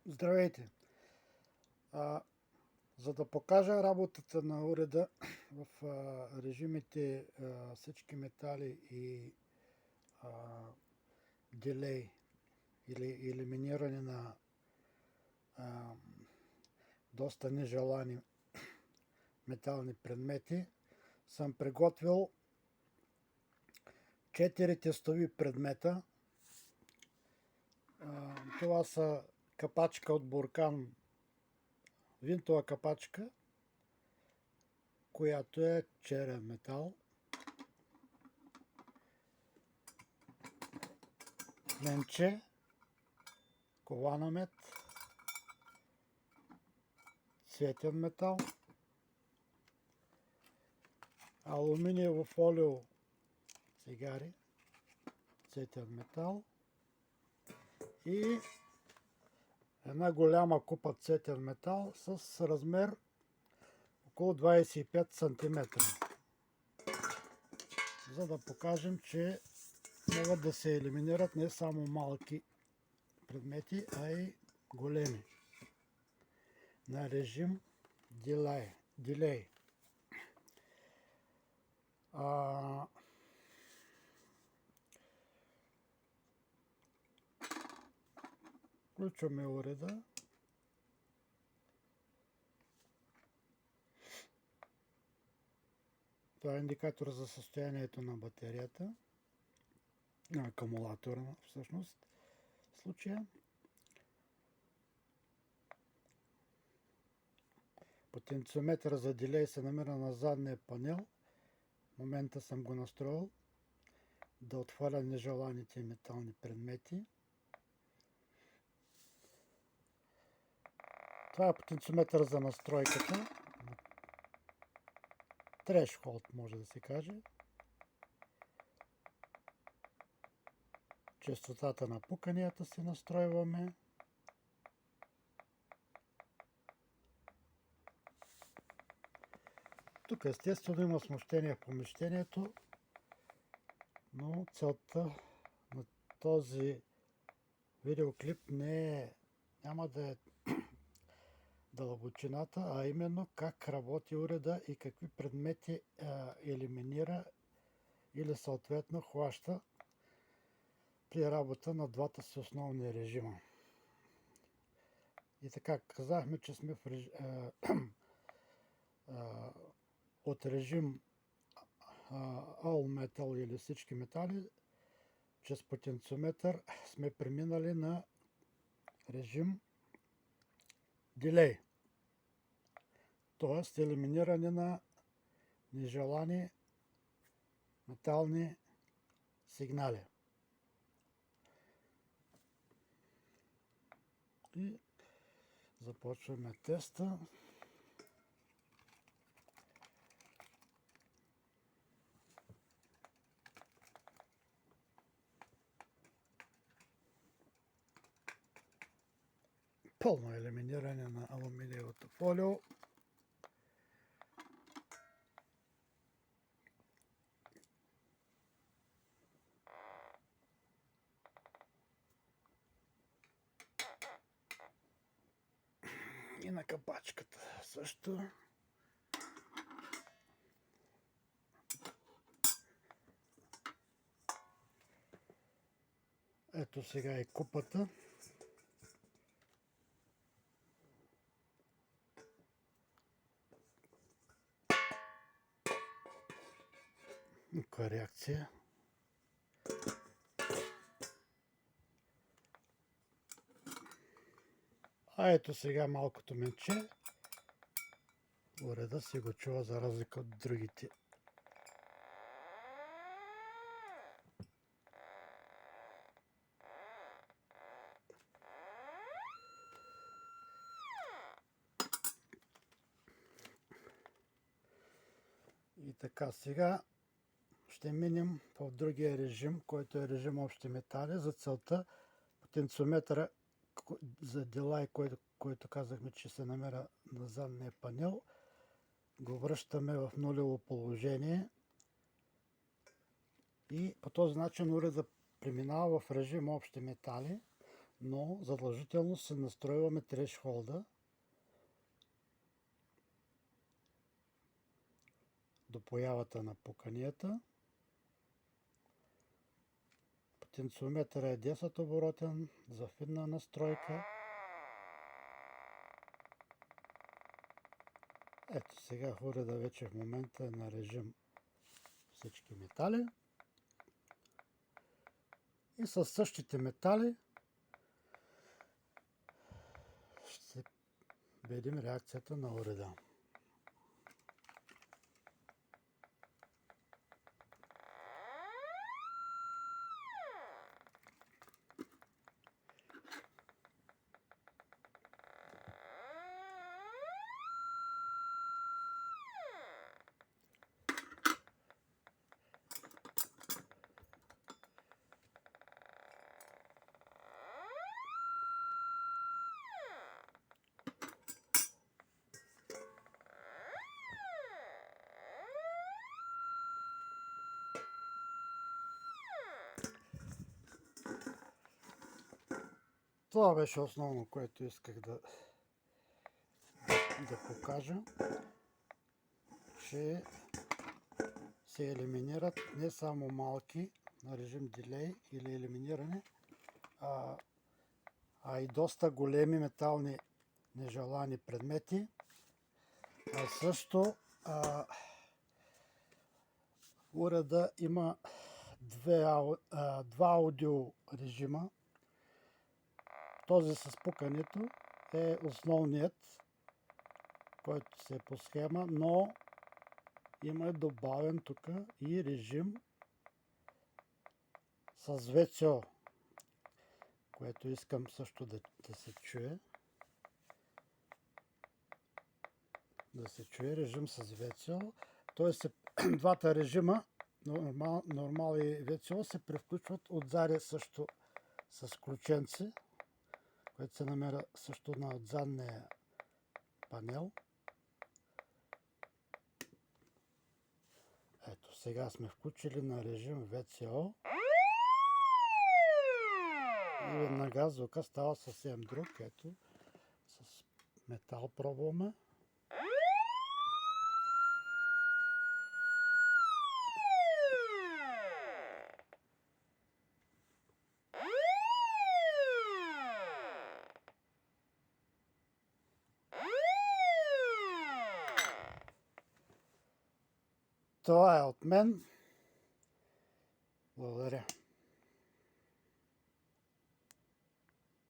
Здравейте! За да покажа работата на уреда в режимите всички метали и делей или елиминиране на доста нежелани метални предмети, съм приготвил 4 тестови предмета. Това са капачка от буркан, винтова капачка, която е черен метал, ленче, кована цветен метал, алуминиево фолио цигари, цветен метал и една голяма купа цветен метал с размер около 25 см. За да покажем, че могат да се елиминират не само малки предмети, а и големи на режим Delay. Включваме уреда. Това е индикатор за състоянието на батерията, на акумулатора всъщност в случая. Потенциометър за дилей се намира на задния панел. В момента съм го настроил да отваря нежеланите метални предмети. Това е потенциометър за настройката. Трешхолд може да се каже. Честотата на пуканията си настройваме. Тук естествено има смущение в помещението, но целта на този видеоклип няма да е дълбочината, а именно как работи уреда и какви предмети елиминира или съответно хваща при работа на двата си основни режима. И така, казахме, че сме от режим All Metal или всички метали, чрез потенциометър сме преминали на режим Delay, т.е. елиминиране на нежелани метални сигнали. И започваме теста. Пълно елиминиране на алуминиевото фолио. И на капачката също. Ето сега и купата. Никаква реакция. А ето сега малкото менче. Уреда си го чува за разлика от другите. И така, сега ще минем в другия режим, който е режим общи метали. За целта потенциометъра за Delay, който казахме, че се намира на задния панел, го връщаме в нулево положение и по този начин уреда преминава в режим общи метали. но задължително се настройваме трешхолда до появата на пуканията. Потенциометъра е 10 оборотен за финна настройка. Ето сега уреда вече в момента е на режим всички метали. И със същите метали ще видим реакцията на уреда. Това беше основно, което исках да покажа, че се елиминират не само малки на режим дилей или елиминиране, а и доста големи метални нежелани предмети. А също уреда има два аудио режима. Този с пукането е основният, който се е по схема, но има добавен тук и режим с ВЦО, което искам също да се чуе. Да се чуе режим с ВЦО. Тоест двата режима, нормал и ВЦО, се превключват отзади също с ключенци, което се намира също на задния панел. Ето, сега сме включили на режим ВЦО и веднага звука става съвсем друг. Ето, с метал пробваме. Това е от мен. Благодаря.